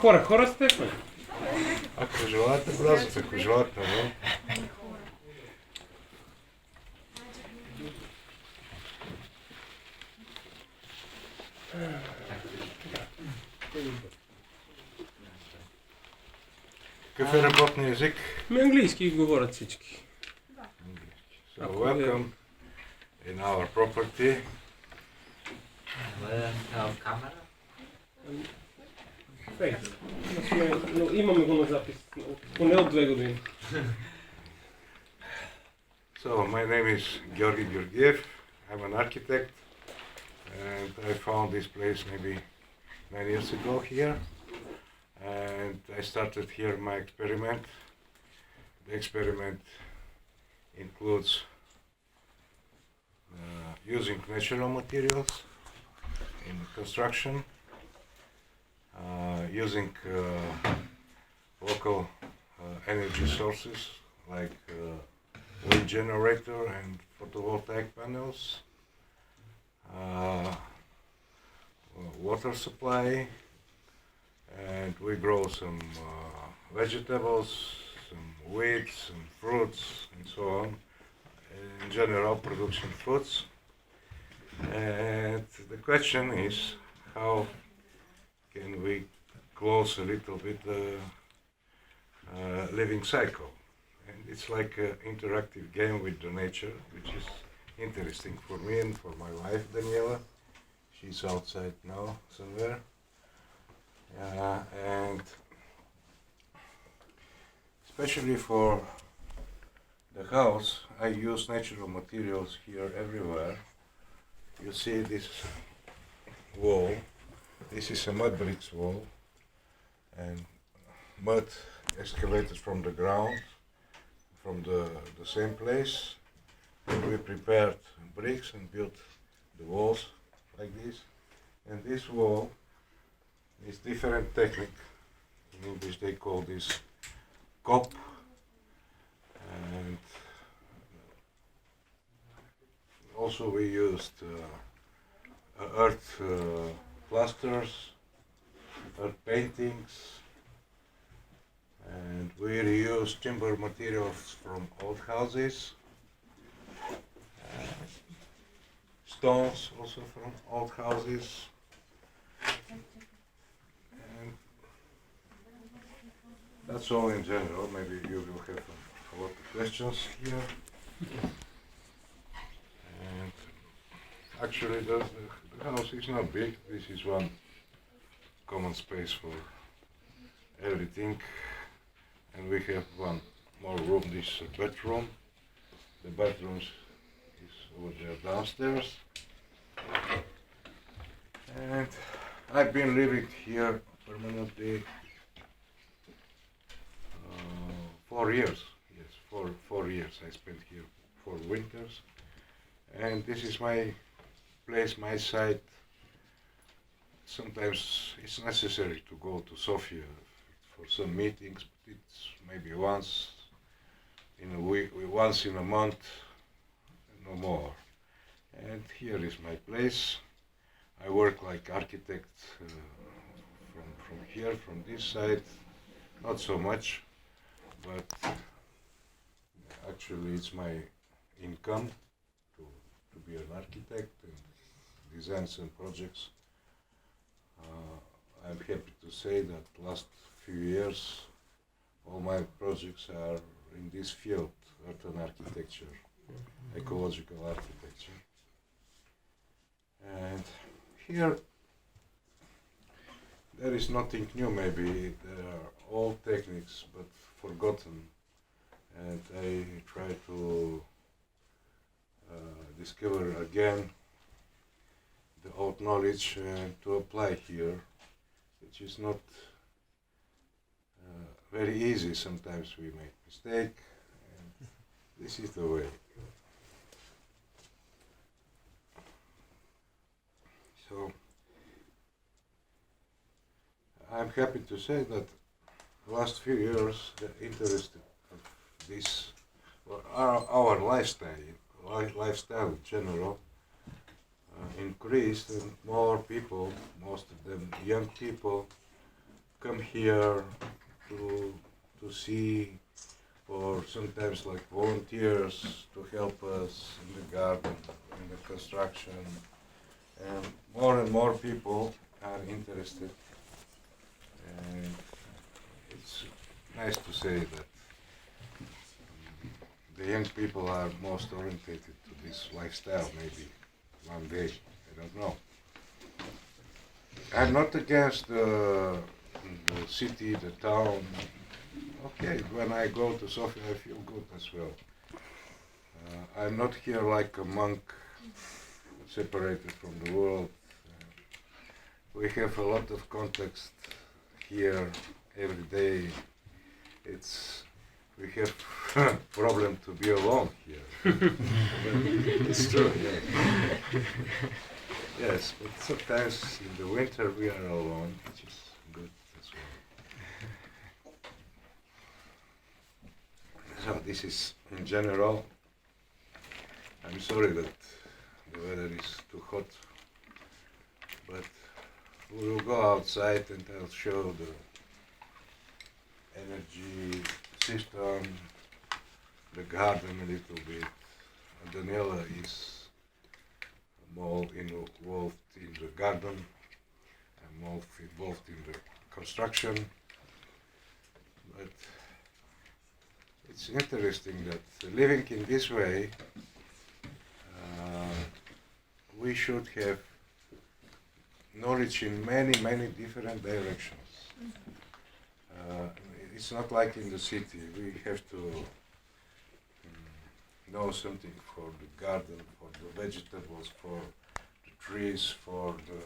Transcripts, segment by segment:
Хора сте, бе. Ако желаете, влязете, ако желаете, не? Какъв е работният език? Английски говорят всички. So welcome in our property. Камера? Но имаме го на запис, поне от 2 години. So my name is Georgi Georgiev. I'm an architect, and I found this place maybe 9 years ago here, and I started here my experiment. The experiment includes using natural materials in construction, using local energy sources like wind generator and photovoltaic panels, water supply, and we grow some vegetables, some wheat, some fruits, and so on. In general, production foods. And the question is, how can we close a little bit the living cycle? And it's like an interactive game with the nature, which is interesting for me and for my wife, Daniela. She's outside now somewhere. And especially for the house, I use natural materials here everywhere. You see this wall. This is a mud bricks wall, and mud excavated from the ground, from the same place. And we prepared bricks and built the walls like this. And this wall is different technique. In English they call this cop. And also we used earth plasters, earth paintings, and we reused timber materials from old houses, stones also from old houses, and that's all in general. Maybe you will have a lot of questions here. And actually the house is not big. This is one common space for everything. And we have one more room, this bedroom. The bedroom is over there downstairs. And I've been living here permanently 4 years. Yes, 4 years I spent here, 4 winters. And this is my place, my site. Sometimes it's necessary to go to Sofia for some meetings, but it's maybe once in a week, once in a month, no more. And here is my place. I work like architect from here, from this side, not so much, but actually it's my income to be an architect and design some projects. I'm happy to say that last few years all my projects are in this field, urban architecture, ecological architecture. And here there is nothing new, maybe there are old techniques but forgotten, and I try to discover again the old knowledge and to apply here, which is not very easy. Sometimes we make mistake, and this is the way. So I'm happy to say that the last few years the interest of this, or our lifestyle in general, increased, and more people, most of them young people, come come here to see, or sometimes like volunteers to help us in the garden, in the construction, and more people are interested. And it's nice to say that the young people are most orientated to this lifestyle, maybe one day, I don't know. I'm not against the city, the town. Okay, when I go to Sofia, I feel good as well. I'm not here like a monk, separated from the world. We have a lot of context here every day. We have problem to be alone here. It's true, yeah. Yes, but sometimes in the winter we are alone, which is good as well. So this is in general. I'm sorry that the weather is too hot, but we will go outside and I'll show the energy system, the garden a little bit. And Daniela is more involved in the garden. I'm more involved in the construction. But it's interesting that living in this way, we should have knowledge in many different directions. It's not like in the city. We have to know something for the garden, for the vegetables, for the trees, for the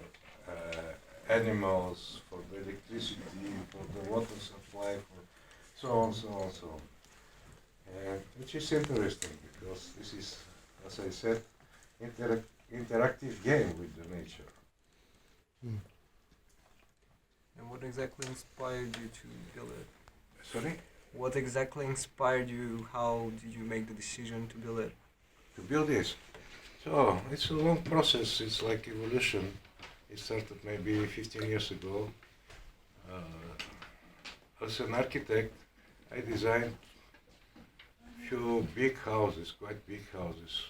animals, for the electricity, for the water supply, for so on. And which is interesting because this is, as I said, interactive game with the nature. And what exactly inspired you to build it? Sorry? What exactly inspired you? How did you make the decision to build it? To build this. So it's a long process. It's like evolution. It started maybe 15 years ago. As an architect, I designed few big houses, quite big houses,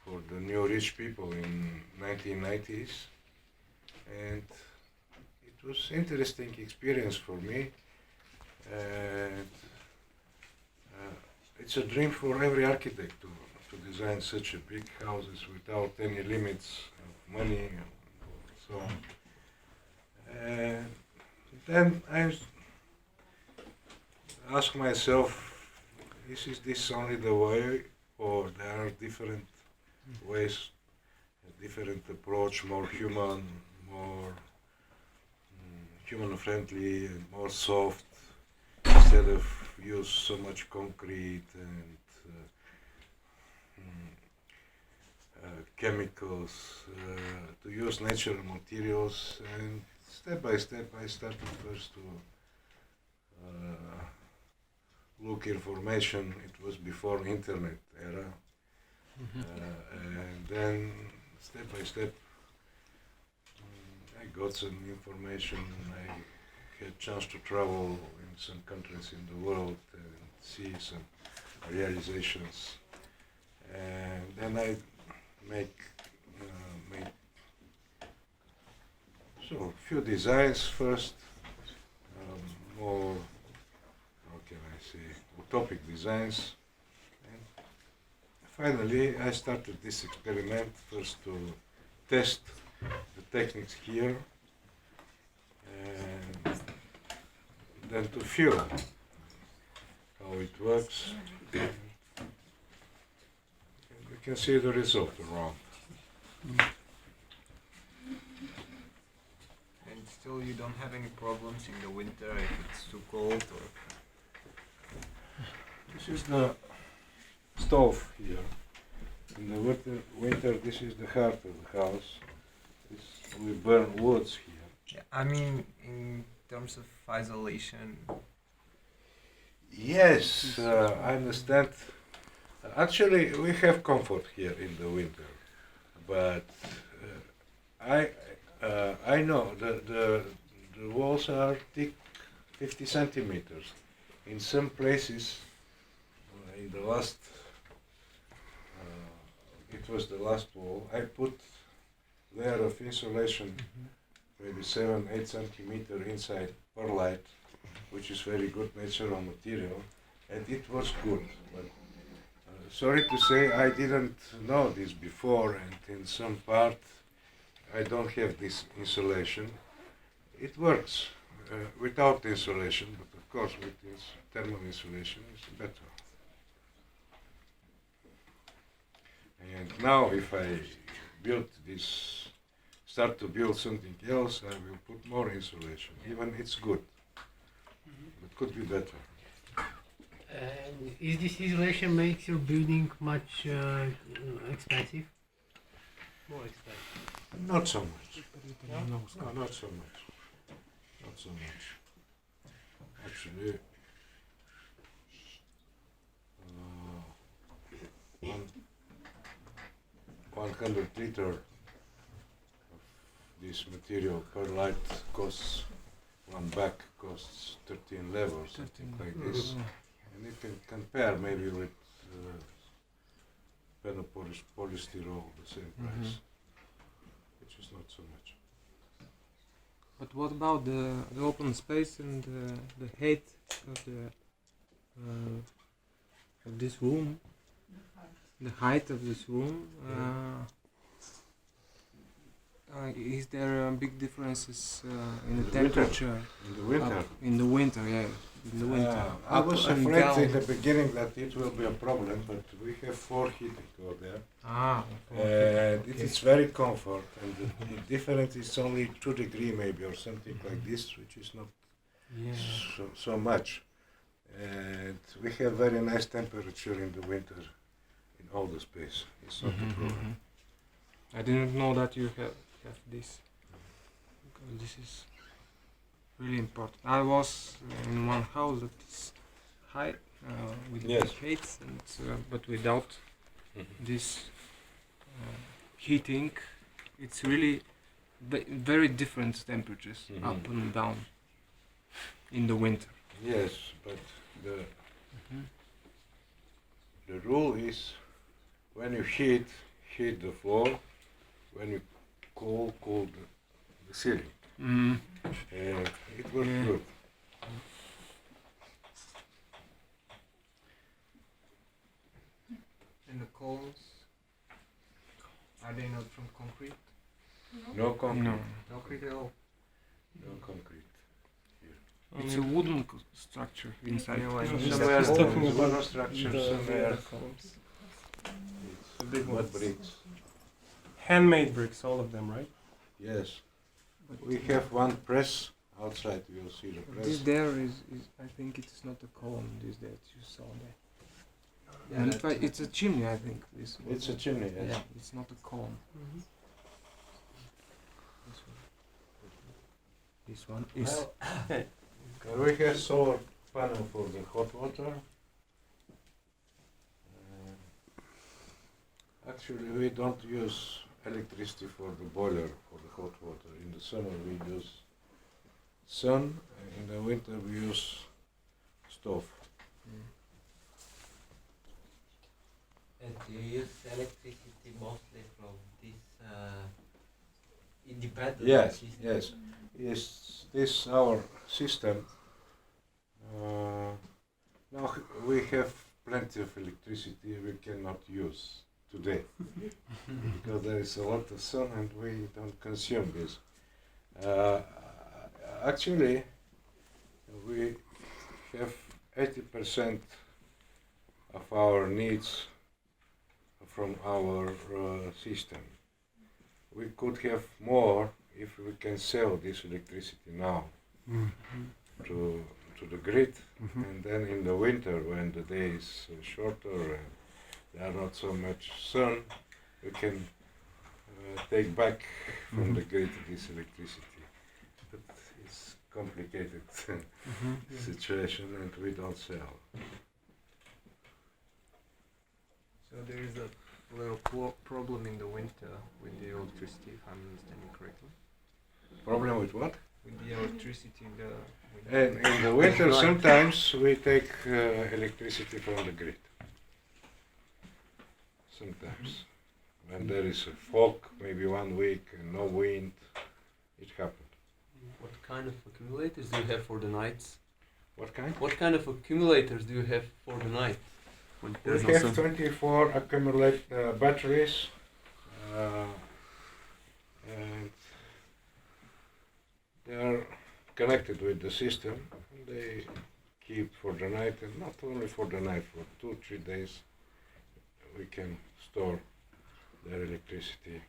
for the new rich people in 1990s, and it was interesting experience for me. And it's a dream for every architect to design such a big houses without any limits of money or so on. And then I ask myself, is this only the way, or there are different ways, a different approach, more human, more human-friendly and more soft, instead of use so much concrete and chemicals, to use natural materials. And step by step I started first to look information. It was before internet era. And then step by step I got some information. I had chance to travel in some countries in the world and see some realizations. And then I make so few designs first, more, how can I say, utopic designs. And finally I started this experiment first to test the techniques here, and then to feel how it works. And you can see the result around. And still you don't have any problems in the winter if it's too cold or... This is the stove here. In the winter this is the heart of the house. We burn woods here. Yeah, I mean in terms of isolation. Yes, I understand. Actually, we have comfort here in the winter, but I know the the walls are thick 50 centimeters. In some places, in the last, it was the last wall, I put layer of insulation, maybe 7-8 centimeter inside perlite, which is very good natural material, and it was good. But sorry to say, I didn't know this before, and in some part I don't have this insulation. It works without insulation, but of course with this thermal insulation it's better. And now if I build this, start to build something else, I will put more insulation. Even it's good, but could be better. Is this insulation makes your building much expensive? More expensive. Not so much. No, not so much. Not so much. Actually, one 100 liter of this material perlite costs, one bag costs 13 lev or something like this. And you can compare maybe with polystyrol, the same price, which is not so much. But what about the open space and the height of this room? The height of this room. Is there big differences in the temperature? In the winter. In the winter, yeah. In the winter. I was Up and afraid down. in the beginning that it will be a problem, but we have 4 heating over there. And it is very comfort, and the difference is only 2 degrees maybe or something like this, which is not so much. And we have very nice temperature in the winter in all the space. It's not a problem. I didn't know that you have this, because this is really important. I was in one house that is high with Yes. big heights, and but without this heating, it's really very different temperatures, up and down in the winter. Yes, but the rule is when you heat the floor, when you cool the ceiling. And it works good. And the columns, are they not from concrete? No concrete. No. No concrete at all. No concrete. It's a wooden structure inside. Somewhere Just talking there's about one structure, the somewhere columns. it's big mud ones. bricks. Handmade bricks, all of them, right? Yes. We have one press outside. You'll see the This press. there is I think it's not a column. This that you saw there. Yeah, And that's- it's a chimney. I think this. It's a chimney, yes. Yeah, it's not a column. This one is. We have solar panel for the hot water. Actually, we don't use electricity for the boiler for the hot water. In the summer we use sun, and in the winter we use stove. And you use electricity mostly from this independent Yes, system? yes. Yes, this our system. Now we have plenty of electricity we cannot use today because there is a lot of sun and we don't consume this. Actually, we have 80% of our needs from our system. We could have more if we can sell this electricity now to the grid, and then in the winter when the day is shorter and there are not so much sun, we can take back from the grid this electricity. But it's complicated situation and we don't sell. So there is a little problem in the winter with the electricity, if I'm understanding correctly. Problem with what? with the electricity in the And in the winter, sometimes we take electricity from the grid. Sometimes. When there is a fog, maybe 1 week, and no wind, it happens. What kind of accumulators do you have for the nights? What kind? What kind of accumulators do you have for the night? When We there's no have sun? 24 accumulate batteries, and they are connected with the system. They keep for the night, and not only for the night, for 2-3 days we can store their electricity.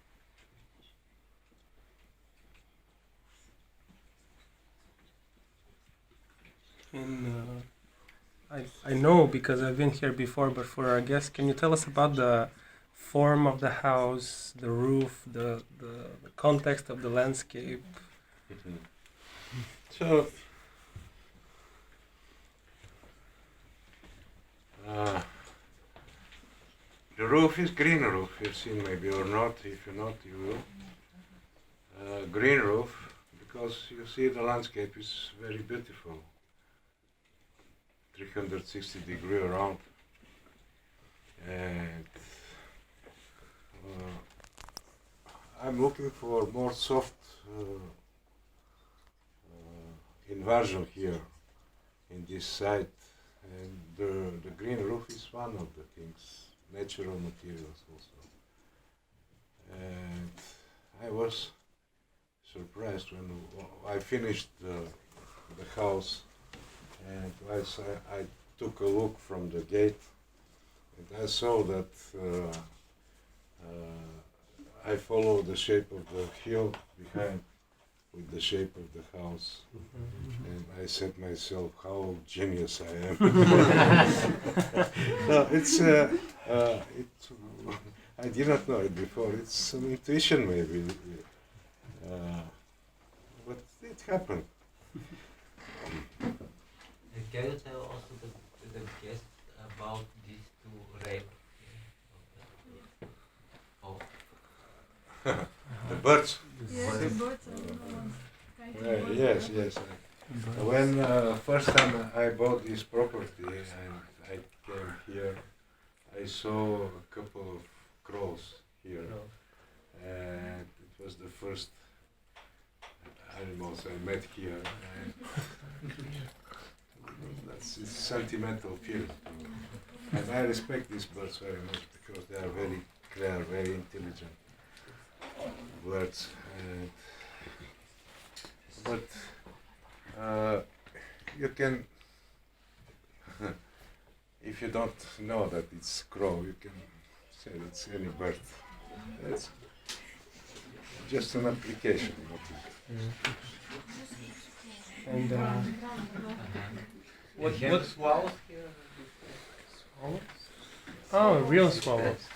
And I know because I've been here before, but for our guests, can you tell us about the form of the house, the roof, the context of the landscape? So, the roof is green roof, you've seen maybe or not. If you're not, you will. Green roof, because you see the landscape is very beautiful. 360-degree around. And I'm looking for more soft inversion here in this site, and the green roof is one of the things, natural materials also. And I was surprised when I finished the house, and I took a look from the gate, and I saw that I follow the shape of the hill behind with the shape of the house, and I said myself, how genius I am. No, I did not know it before. It's some intuition maybe, but it happened. Can you tell also the guests about these two rape? Oh, The birds. Yes, the birds are Yes. When first time I bought this property and I came here, I saw a couple of crows here, and it was the first animals I met here. And that's a sentimental feeling, and I respect these birds very much because they are very clear, very intelligent birds. But you can, if you don't know that it's crow, you can say it's any bird. It's just an application. And what swallows here? oh, real swallows.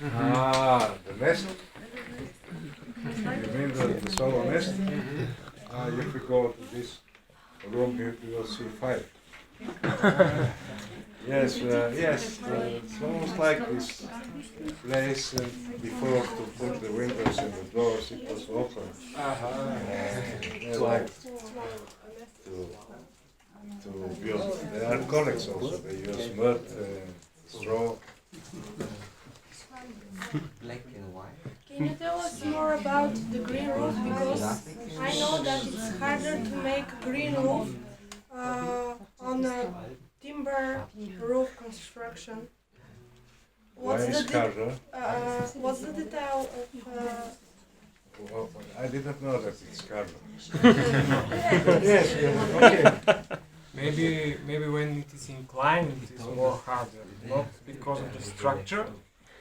The nest? You mean the swallow nest? If we go to this room, you will see 5. Yes, it's almost like this place before to put the windows and the doors, it was open. They like to build. They are collects also, they use mud, straw. Black and white. Can you tell us more about the green roof? Because I know that it's harder to make green roof on a timber roof construction. Why is harder? What's the detail of? Well, I didn't know that it's carbon. Yes. Okay. Maybe when it is inclined, it is more harder, not because of the structure,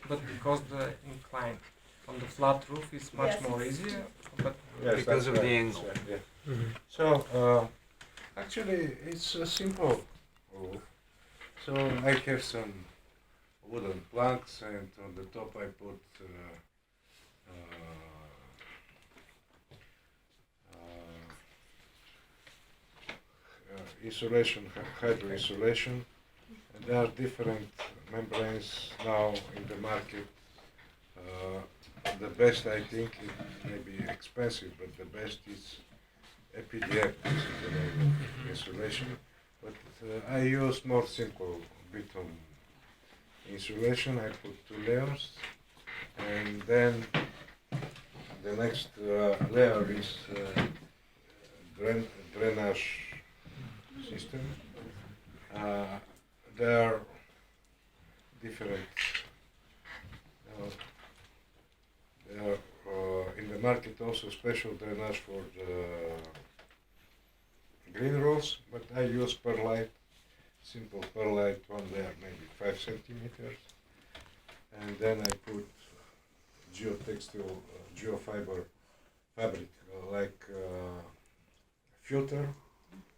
but because the incline. On the flat roof is much more easier, but Yes, Because that's of right, the that's angle. right, yeah. So, actually, it's a simple roof. So I have some wooden planks, and on the top I put insulation, hydro insulation, and there are different membranes now in the market. The best, I think, it may be expensive, but the best is EPDF, this is the name of insulation. But I use more simple bitumen insulation. I put 2 layers, and then the next layer is drainage system. There are different. There are in the market also special drainage for the green roofs, but I use perlite, simple perlite, 1 layer, maybe 5 centimeters, and then I put geotextile, geofiber fabric, like filter,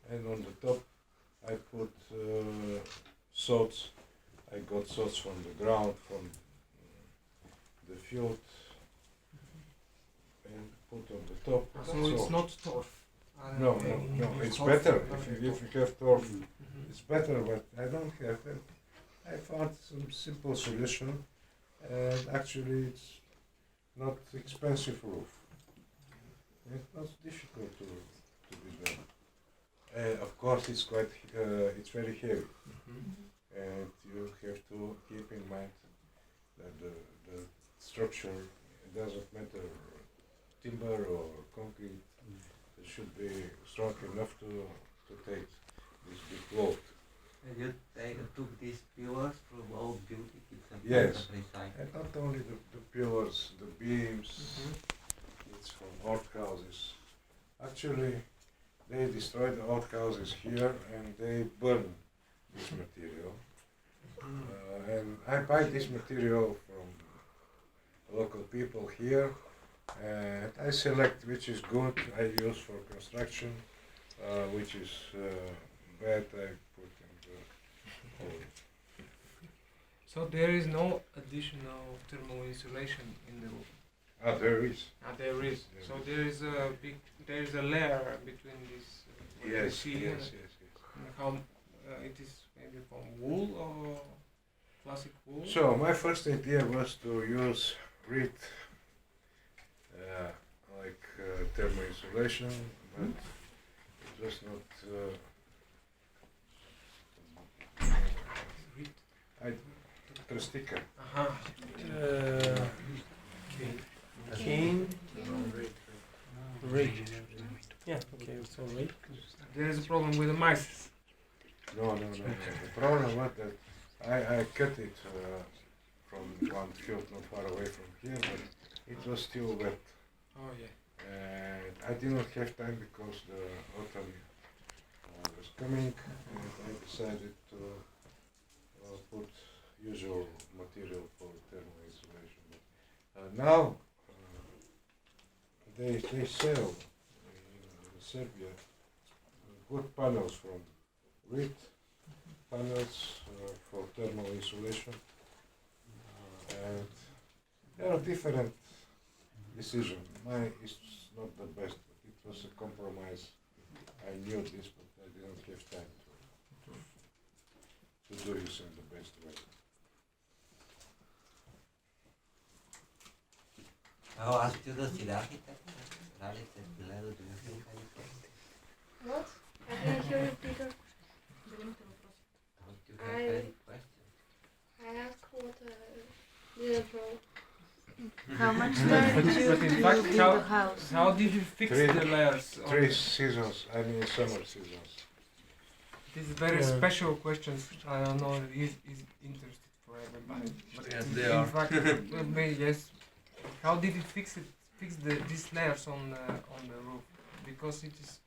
and on the top I put sods. I got sods from the ground, from the field, and put on the top. So That's it's all. not torf. No, it's better. If you have torf, Mhm. it's better, but I don't have it. I found some simple solution, and actually it's not expensive roof. It's not difficult to be done. Of course, it's quite, it's very heavy, and you have to keep in mind that the structure, it doesn't matter timber or concrete, it should be strong enough to take this big load. And you took these pillars from old building, it's a Yes. kind of recycling. And not only the pillars, the beams, it's from old houses. Actually, they destroy the old houses here and they burn this material. And I buy this material from local people here, and I select which is good, I use for construction, which is bad, I put in the hole. So there is no additional thermal insulation in the roof. There is. There is. So there is a layer between this. What you Yes, see yes. and how it is maybe from wool or classic wool. So my first idea was to use reed like thermal insulation, but it was not. I took the sticker. Cane. Rig. Yeah, okay, so rig. There is a problem with the mice. No. The problem was that I cut it from one field not far away from here, but it was still wet. Oh yeah. And I didn't have time because the autumn was coming, and I decided to put usual material for thermal insulation. Now they sell in Serbia good panels from reed panels for thermal insulation, and there are different decisions. Mine is not the best, but it was a compromise. I knew this, but I didn't have time to do this in the best way. I'll ask you the city architect, Ralix and Belado, do you think any question? What? I didn't hear you, Peter. Don't you have any questions? I asked what didn't know. How much But time did you in build fact, the house? How did you fix Three- the layers? on- 3 seasons, I mean summer seasons. This is very Yeah. special questions. I don't know is interested for everybody. But Yes, in, they in are. fact, yes. How did you fix these layers on the roof? Because it is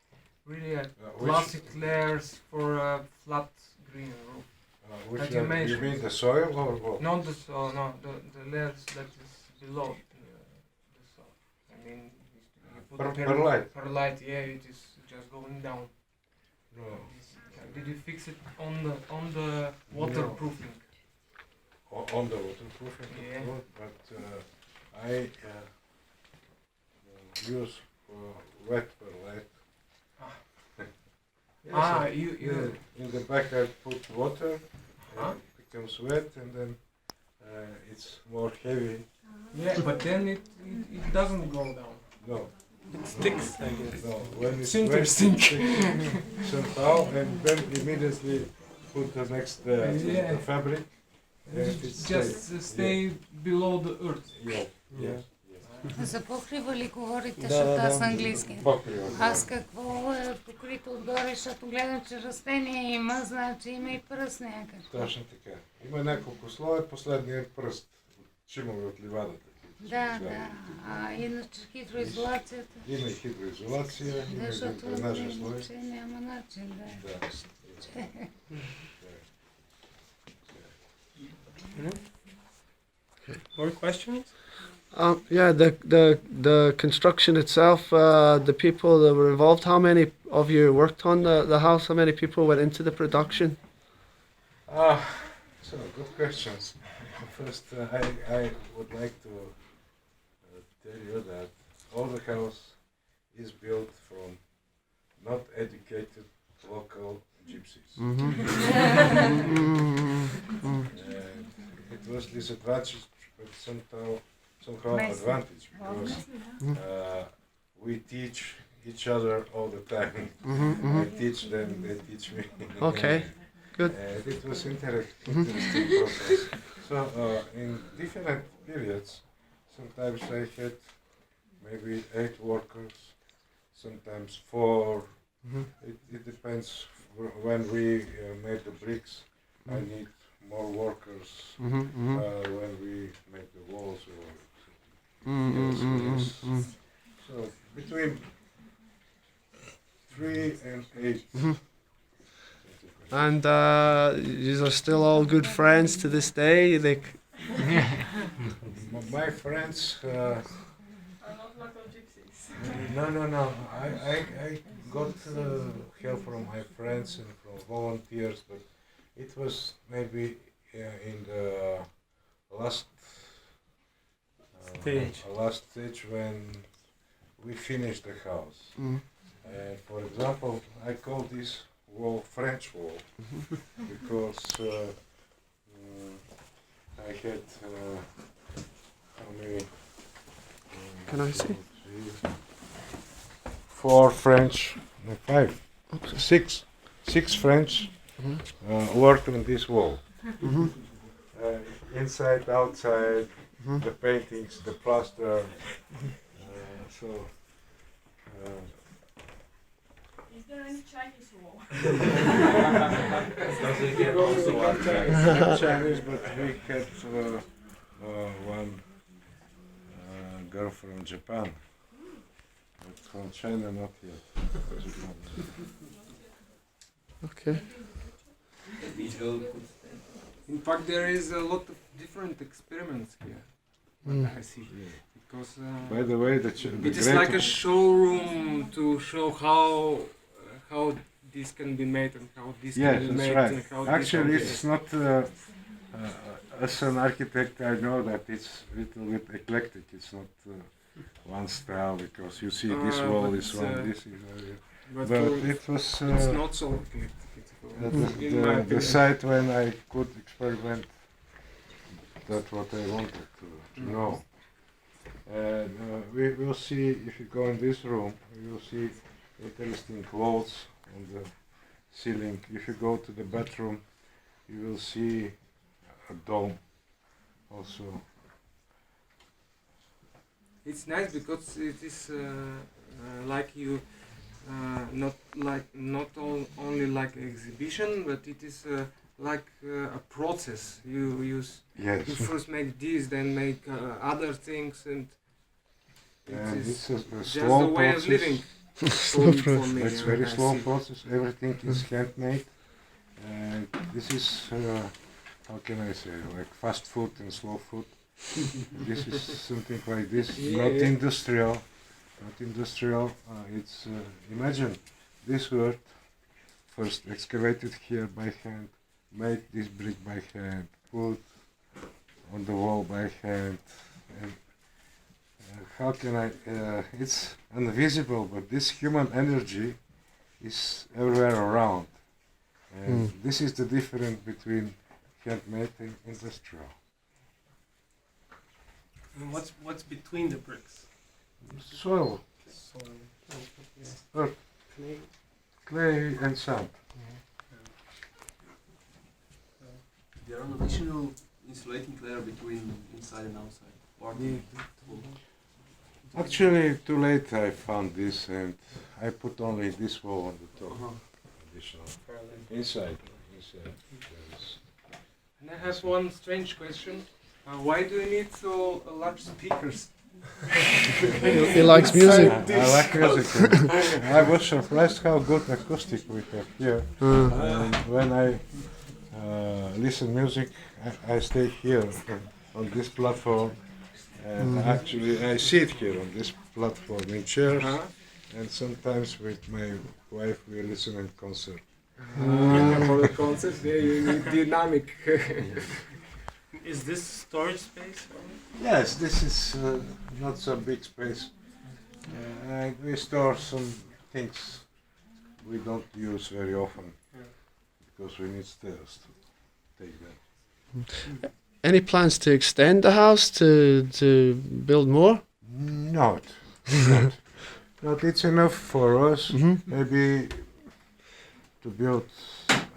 really a Which- classic layers for a flat green roof. Which That you you mentioned. mean the soil or what? Not the soil, no, the layers that is below the soil. I mean, you put Perlite. perlite, yeah, it is just going down. No. Did you fix it on the waterproofing? On the waterproofing, Yeah. of course, but I use wet perlite. Yes, You in the back I put water, Huh? and it becomes wet, and then it's more heavy. yeah, but then it doesn't go down. No, It sticks, I guess. No, when It's when interesting. somehow, and then immediately put the next Yeah. the fabric, and it Just stay below the earth. Yeah, yes, yes. За покрива ли говорите, Да, защото да, аз да. английски? Покрива. Аз какво е покрито отгоре, защото гледам, че растение има, значи има и пръст някъде. Точно така. Има няколко слоя, последният пръст. Чимове от ливадата. Да, да. А иначе хидроизолацията? Има и хидроизолация, има и Защото дренажен слой. че няма начин да... Да. More questions? Yeah, the construction itself, the people that were involved, how many of you worked on the house? How many people went into the production? So good questions. First, I would like to tell you that all the house is built from not educated local gypsies. It was disadvantage, but somehow advantage because we teach each other all the time. I teach them, they teach me. Okay, good. And it was interesting process. So in different periods, sometimes I had maybe 8 workers, sometimes 4. It depends. When we make the bricks, I need more workers. When we make the walls or so between 3 and 8. And you are still all good friends to this day. Like, My friends. Are not local gypsies. No. I got help from my friends and from volunteers, but it was maybe in the last stage when we finished the house. And for example, I call this wall French wall because I had how many? can I see? 4 French, no, 5, 6 French worked on this wall. Inside, outside, the paintings, the plaster. So. Is there any Chinese wall? Not Chinese, but we had one girl from Japan. But from China, not yet. Okay. In fact, there is a lot of different experiments here. I see. Because By the way, the it is like a showroom to show how this can be made and how this Yes, can be that's made right. and how Actually, this it's not. As an architect, I know that it's a little bit eclectic. It's not one style because you see this wall is one, this is. But it was it's not so eclectic. the site when I could experiment. That's what I wanted to know. And we will see, if you go in this room, you will see interesting walls on the ceiling. If you go to the bathroom, you will see a dome also. It's nice because it is like you not only like exhibition, but it is like a process. You Yes. first make this, then make other things, and And it is it's a just slow a way of process. living. For me, It's very I slow see. process. Everything is handmade. And this is, how can I say, like fast food and slow food. This is something like this, not industrial. Not industrial. It's imagine this earth first excavated here by hand, made this brick by hand, put on the wall by hand. And how can I? It's invisible, but this human energy is everywhere around. And this is the difference between handmade and industrial. And what's between the bricks? Soil. Earth, clay and sand. There are no additional insulating layer between inside and outside. Or Actually, too late I found this, and I put only this wall on the top. Additional. Inside. There is. And I have one strange question. Why do you need so large speakers? He likes music. I like music. I was surprised how good acoustic we have here. And when I listen music, I stay here on this platform. And actually, I sit here on this platform in chairs. And sometimes with my wife, we listen in concert. For the concert, there you need dynamic. Is this storage space? Yes, this is not so big space. We store some things we don't use very often because we need stairs to take them. Any plans to extend the house to build more? Not. Not. It's enough for us. Maybe to build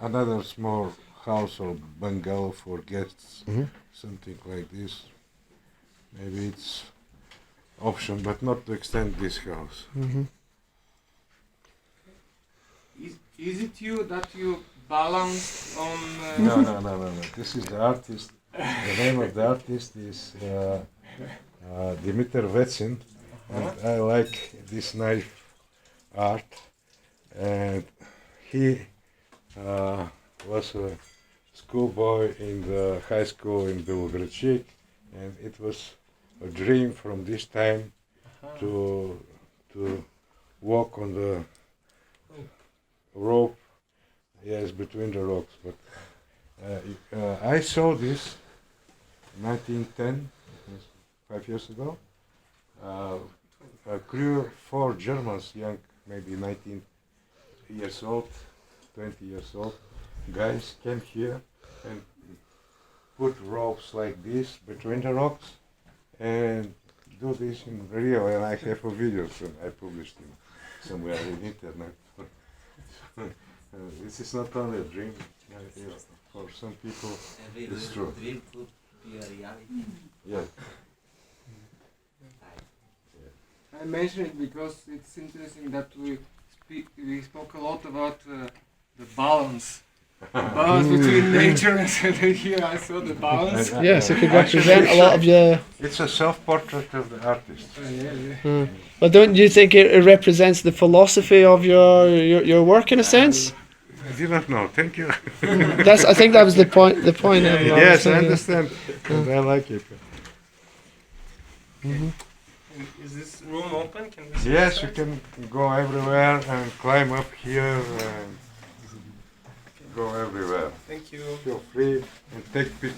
another small house or bungalow for guests, something like this. Maybe it's option, but not to extend this house. Is it you that you balance on? No. This is the artist. The name of the artist is Dimitar Vetsin, and I like this knife art. And he was a schoolboy in the high school in Belogradchik, and it was a dream from this time to walk on the rope, yes, between the rocks. But I saw this 1910, 5 years ago. A crew, 4 Germans, young, maybe 19 years old, 20 years old, guys came here and put ropes like this between the rocks and do this in real, and I have a video, so I published it somewhere on the internet. This is not only a dream, for some people it's true. Dream could be a reality. Yeah. I mention it because it's interesting that we spoke a lot about the balance between nature and here I saw the balance. Yes, it could represent a lot of your. It's a self-portrait of the artist. But don't you think it represents the philosophy of your work in a sense? I did not know. Thank you. I think that was the point. The point. Of Yes, I understand, and I like it. And is this room open? Can we see Yes, you inside? can go everywhere and climb up here and go everywhere. Thank you. Feel free and take pictures.